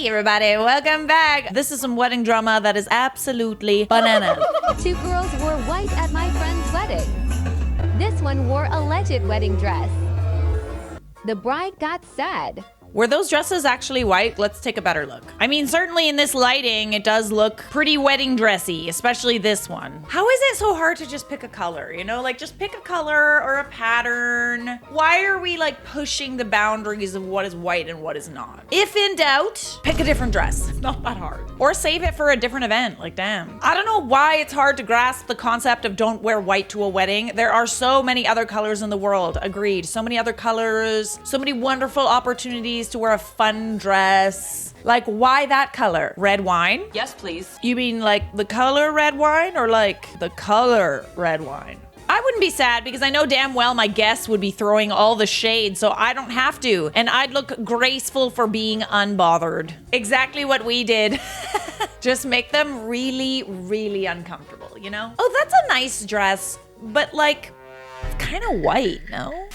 Hey everybody, welcome back. This is some wedding drama that is absolutely bananas. 2 girls wore white at my friend's wedding. This one wore a alleged wedding dress. The bride got sad. Were those dresses actually white? Let's take a better look. I mean, certainly in this lighting, it does look pretty wedding dressy, especially this one. How is it so hard to just pick a color? You know, like just pick a color or a pattern. Why are we like pushing the boundaries of what is white and what is not? If in doubt, pick a different dress. It's not that hard. Or save it for a different event, like damn. I don't know why it's hard to grasp the concept of don't wear white to a wedding. There are so many other colors in the world, agreed. So many other colors, so many wonderful opportunities to wear a fun dress. Like, why that color? Red wine? Yes, please. You mean like the color red wine or like the color red wine? I wouldn't be sad because I know damn well my guests would be throwing all the shade, so I don't have to. And I'd look graceful for being unbothered. Exactly what we did. Just make them really, really uncomfortable, you know? Oh, that's a nice dress, but like, it's kind of white, no?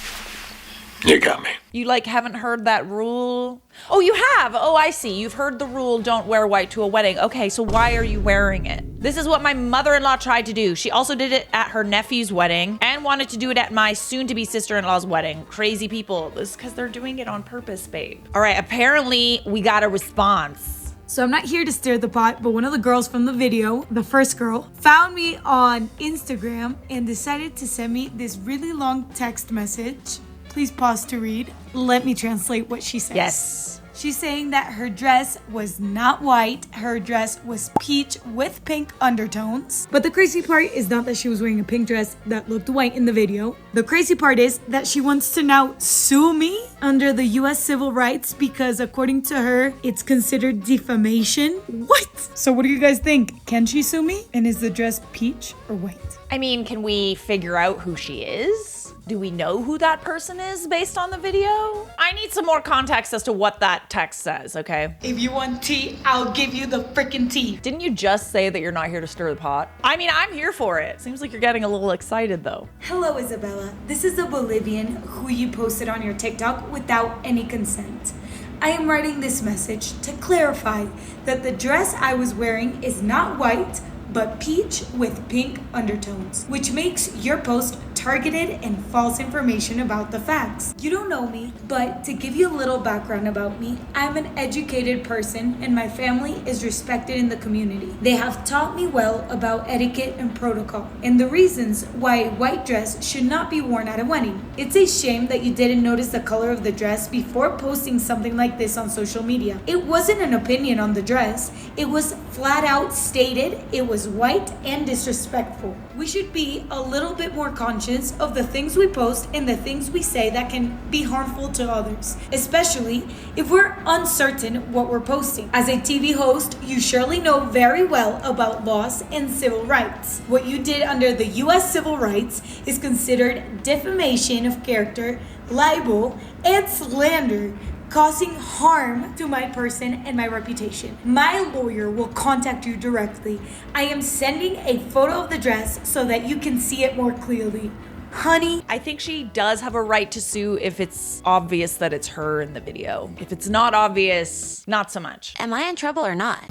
You got me. You like haven't heard that rule? Oh, you have. Oh, I see. You've heard the rule, don't wear white to a wedding. Okay, so why are you wearing it? This is what my mother-in-law tried to do. She also did it at her nephew's wedding and wanted to do it at my soon-to-be sister-in-law's wedding. Crazy people. This is because they're doing it on purpose, babe. All right, apparently we got a response. So I'm not here to stir the pot, but one of the girls from the video, the first girl, found me on Instagram and decided to send me this really long text message. Please pause to read. Let me translate what she says. Yes. She's saying that her dress was not white. Her dress was peach with pink undertones. But the crazy part is not that she was wearing a pink dress that looked white in the video. The crazy part is that she wants to now sue me under the US civil rights because according to her, it's considered defamation. What? So what do you guys think? Can she sue me? And is the dress peach or white? I mean, can we figure out who she is? Do we know who that person is based on the video? I need some more context as to what that text says, okay? If you want tea, I'll give you the freaking tea. Didn't you just say that you're not here to stir the pot? I mean, I'm here for it. Seems like you're getting a little excited though. Hello, Isabella. This is a Bolivian who you posted on your TikTok without any consent. I am writing this message to clarify that the dress I was wearing is not white, but peach with pink undertones, which makes your post targeted and false information about the facts. You don't know me, but to give you a little background about me, I'm an educated person and my family is respected in the community. They have taught me well about etiquette and protocol and the reasons why a white dress should not be worn at a wedding. It's a shame that you didn't notice the color of the dress before posting something like this on social media. It wasn't an opinion on the dress. It was flat out stated it was white and disrespectful. We should be a little bit more conscious of the things we post and the things we say that can be harmful to others, especially if we're uncertain what we're posting. As a TV host, you surely know very well about laws and civil rights. What you did under the US civil rights is considered defamation of character, libel, and slander, causing harm to my person and my reputation. My lawyer will contact you directly. I am sending a photo of the dress so that you can see it more clearly. Honey, I think she does have a right to sue if it's obvious that it's her in the video. If it's not obvious, not so much. Am I in trouble or not?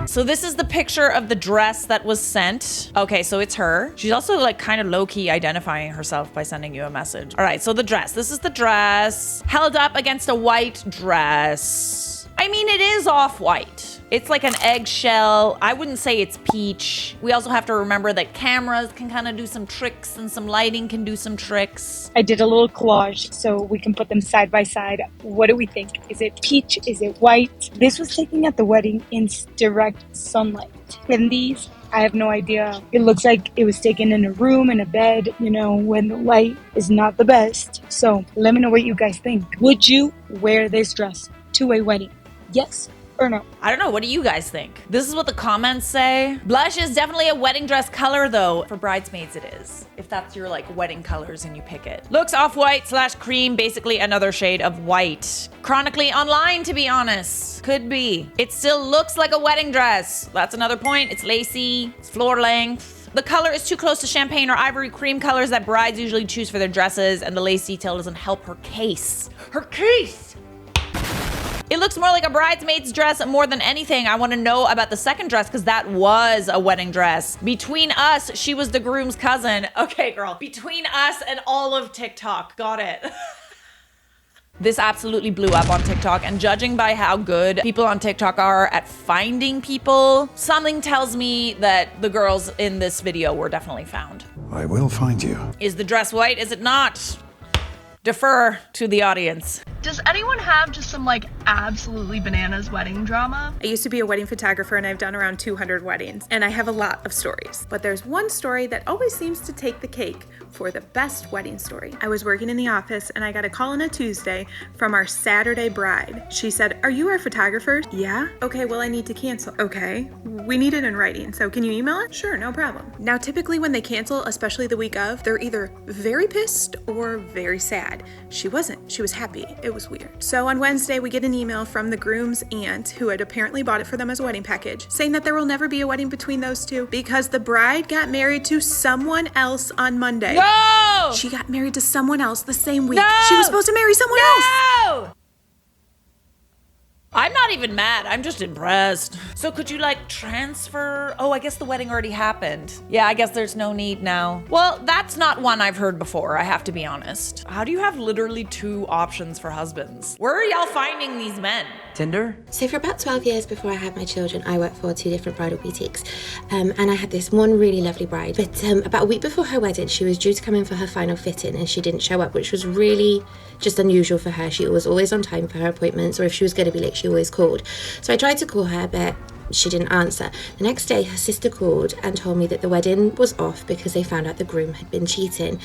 So this is the picture of the dress that was sent. Okay, so it's her. She's also like kind of low-key identifying herself by sending you a message. All right, so the dress. This is the dress held up against a white dress. I mean, it is off-white. It's like an eggshell. I wouldn't say it's peach. We also have to remember that cameras can kind of do some tricks and some lighting can do some tricks. I did a little collage so we can put them side by side. What do we think? Is it peach? Is it white? This was taken at the wedding in direct sunlight. And these, I have no idea. It looks like it was taken in a room, in a bed, you know, when the light is not the best. So let me know what you guys think. Would you wear this dress to a wedding? Yes or no? I don't know. What do you guys think? This is what the comments say. Blush is definitely a wedding dress color though. For bridesmaids it is. If that's your like wedding colors and you pick it. Looks off-white / cream, basically another shade of white. Chronically online, to be honest. Could be. It still looks like a wedding dress. That's another point. It's lacy, it's floor length. The color is too close to champagne or ivory cream colors that brides usually choose for their dresses, and the lace detail doesn't help her case. Her case! It looks more like a bridesmaid's dress more than anything. I want to know about the second dress because that was a wedding dress. Between us, she was the groom's cousin. Okay, girl. Between us and all of TikTok. Got it. This absolutely blew up on TikTok, and judging by how good people on TikTok are at finding people, something tells me that the girls in this video were definitely found. I will find you. Is the dress white? Is it not? Defer to the audience. Does anyone have just some like absolutely bananas wedding drama? I used to be a wedding photographer and I've done around 200 weddings, and I have a lot of stories. But there's one story that always seems to take the cake for the best wedding story. I was working in the office and I got a call on a Tuesday from our Saturday bride. She said, "Are you our photographers?" "Yeah." "Okay, well I need to cancel." "Okay, we need it in writing, so can you email it?" "Sure, no problem." Now typically when they cancel, especially the week of, they're either very pissed or very sad. She wasn't. She was happy. It was weird. So on Wednesday, we get an email from the groom's aunt, who had apparently bought it for them as a wedding package, saying that there will never be a wedding between those two because the bride got married to someone else on Monday. No! She got married to someone else the same week. No! She was supposed to marry someone else. No! I'm not even mad. I'm just impressed. So could you like transfer? Oh, I guess the wedding already happened. Yeah, I guess there's no need now. Well, that's not one I've heard before, I have to be honest. How do you have literally 2 options for husbands? Where are y'all finding these men? Tinder? So for about 12 years before I had my children, I worked for 2 different bridal boutiques. And I had this one really lovely bride. But about a week before her wedding, she was due to come in for her final fitting and she didn't show up, which was really just unusual for her. She was always on time for her appointments, or if she was going to be late, she always called. So I tried to call her, but she didn't answer. The next day, her sister called and told me that the wedding was off because they found out the groom had been cheating.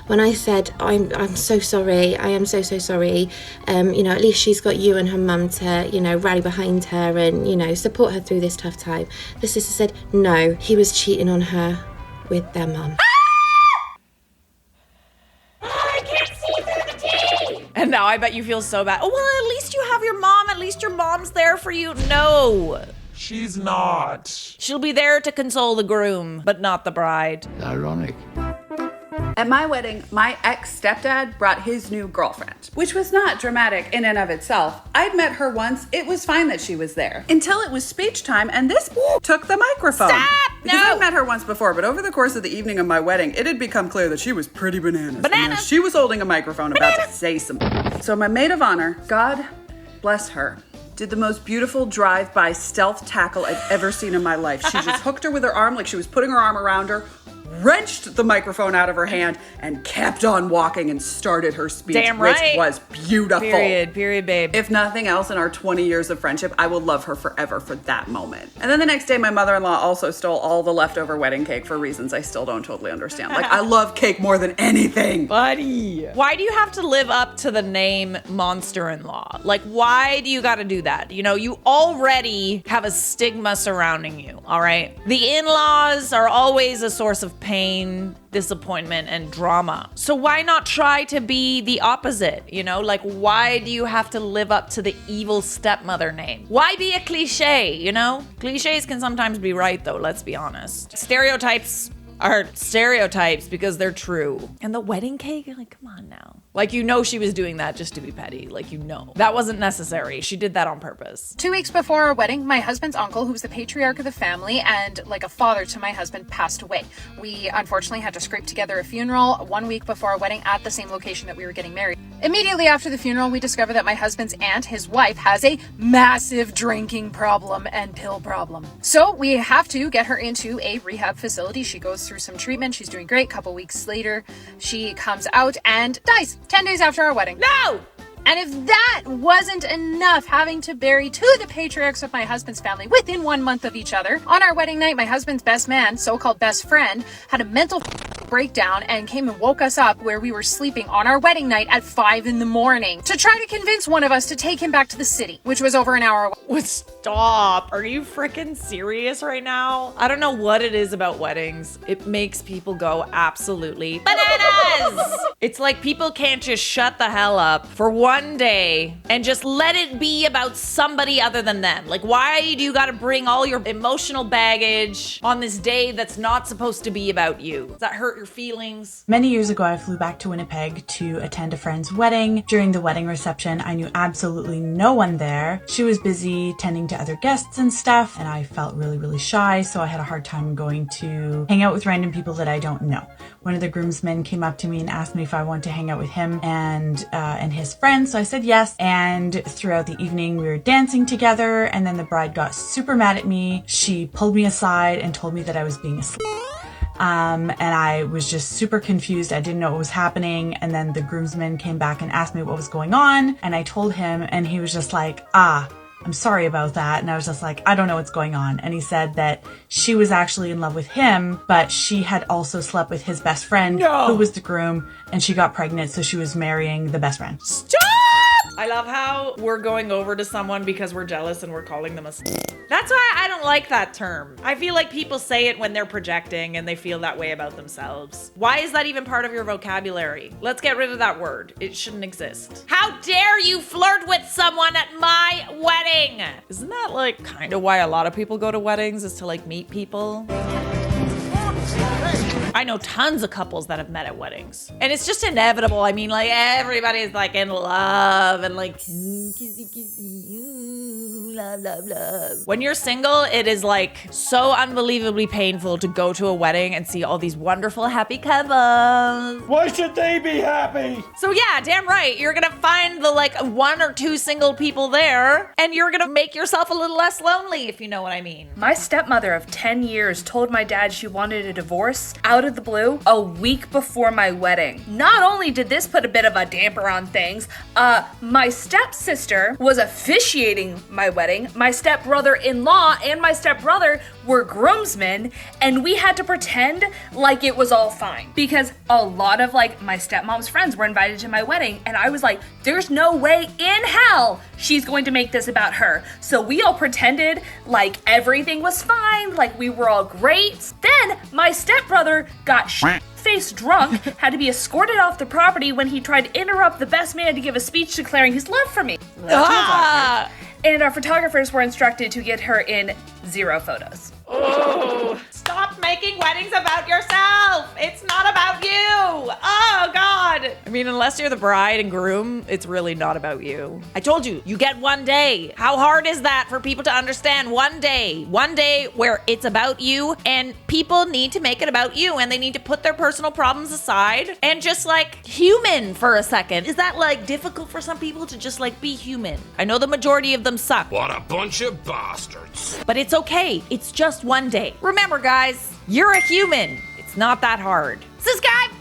When I said, I'm so sorry, I am so sorry, at least she's got you and her mum to, rally behind her and, support her through this tough time. The sister said, no, he was cheating on her with their mum. And now I bet you feel so bad. Oh, well, at least you have your mom. At least your mom's there for you. No. She's not. She'll be there to console the groom, but not the bride. Ironic. At my wedding, my ex-stepdad brought his new girlfriend, which was not dramatic in and of itself. I'd met her once. It was fine that she was there. Until it was speech time and this took the microphone. Stop! Because No! I'd met her once before, but over the course of the evening of my wedding, it had become clear that she was pretty bananas. Bananas! And she was holding a microphone about to say something. So my maid of honor, God bless her, did the most beautiful drive-by stealth tackle I've ever seen in my life. She just hooked her with her arm like she was putting her arm around her, wrenched the microphone out of her hand, and kept on walking and started her speech, Damn right. which was beautiful. Period, babe. If nothing else, in our 20 years of friendship, I will love her forever for that moment. And then the next day, my mother-in-law also stole all the leftover wedding cake for reasons I still don't totally understand. Like, I love cake more than anything. Buddy. Why do you have to live up to the name monster-in-law? Like, why do you gotta do that? You already have a stigma surrounding you, all right? The in-laws are always a source of pain, disappointment, and drama. So why not try to be the opposite? Like, why do you have to live up to the evil stepmother name? Why be a cliche, Cliches can sometimes be right, though, let's be honest. Stereotypes are stereotypes because they're true. And the wedding cake, like, come on now. Like, she was doing that just to be petty. Like, That wasn't necessary. She did that on purpose. 2 weeks before our wedding, my husband's uncle, who was the patriarch of the family and like a father to my husband, passed away. We unfortunately had to scrape together a funeral 1 week before our wedding at the same location that we were getting married. Immediately after the funeral, we discovered that my husband's aunt, his wife, has a massive drinking problem and pill problem. So we have to get her into a rehab facility. She goes through some treatment. She's doing great. A couple weeks later, she comes out and dies 10 days after our wedding. No! And if that wasn't enough, having to bury 2 of the patriarchs of my husband's family within 1 month of each other, on our wedding night, my husband's best man, so-called best friend, had a mental breakdown and came and woke us up where we were sleeping on our wedding night at 5 a.m. to try to convince one of us to take him back to the city, which was over an hour away. Stop. Are you freaking serious right now? I don't know what it is about weddings. It makes people go absolutely bananas. It's like people can't just shut the hell up for one day and just let it be about somebody other than them. Like, why do you gotta bring all your emotional baggage on this day that's not supposed to be about you? Does that hurt your feelings. Many years ago, I flew back to Winnipeg to attend a friend's wedding. During the wedding reception, I knew absolutely no one there. She was busy tending to other guests and stuff, and I felt really, really shy, so I had a hard time going to hang out with random people that I don't know. One of the groomsmen came up to me and asked me if I wanted to hang out with him and his friends, so I said yes. And throughout the evening, we were dancing together, and then the bride got super mad at me. She pulled me aside and told me that I was being a and I was just super confused. I didn't know what was happening. And then the groomsman came back and asked me what was going on. And I told him, and he was just like, I'm sorry about that. And I was just like, I don't know what's going on. And he said that she was actually in love with him, but she had also slept with his best friend, who was the groom, and she got pregnant, so she was marrying the best friend. Stop! I love how we're going over to someone because we're jealous and we're calling them a That's why I don't like that term. I feel like people say it when they're projecting and they feel that way about themselves. Why is that even part of your vocabulary? Let's get rid of that word. It shouldn't exist. How dare you flirt with someone at my wedding? Isn't that like kind of why a lot of people go to weddings, is to like meet people? I know tons of couples that have met at weddings. And it's just inevitable. I mean, like, everybody's like in love and like kissy, love. When you're single, it is like so unbelievably painful to go to a wedding and see all these wonderful, happy couples. Why should they be happy? So yeah, damn right. You're gonna find the like 1 or 2 single people there, and you're gonna make yourself a little less lonely, if you know what I mean. My stepmother of 10 years told my dad she wanted a divorce out of the blue a week before my wedding. Not only did this put a bit of a damper on things, my stepsister was officiating my wedding. My stepbrother-in-law and my stepbrother were groomsmen, and we had to pretend like it was all fine because a lot of like my stepmom's friends were invited to my wedding, and I was like, there's no way in hell she's going to make this about her. So we all pretended like everything was fine, like we were all great. Then my stepbrother got face drunk, had to be escorted off the property when he tried to interrupt the best man to give a speech declaring his love for me. And our photographers were instructed to get her in 0 photos. Oh, stop making weddings about yourself. It's not about you. Oh, God. I mean, unless you're the bride and groom, it's really not about you. I told you, you get 1 day. How hard is that for people to understand? 1 day. 1 day where it's about you, and people need to make it about you, and they need to put their personal problems aside and just like human for a second. Is that like difficult for some people to just like be human? I know the majority of them suck. What a bunch of bastards. But it's okay. It's just 1 day. Remember, guys, you're a human. It's not that hard. Subscribe.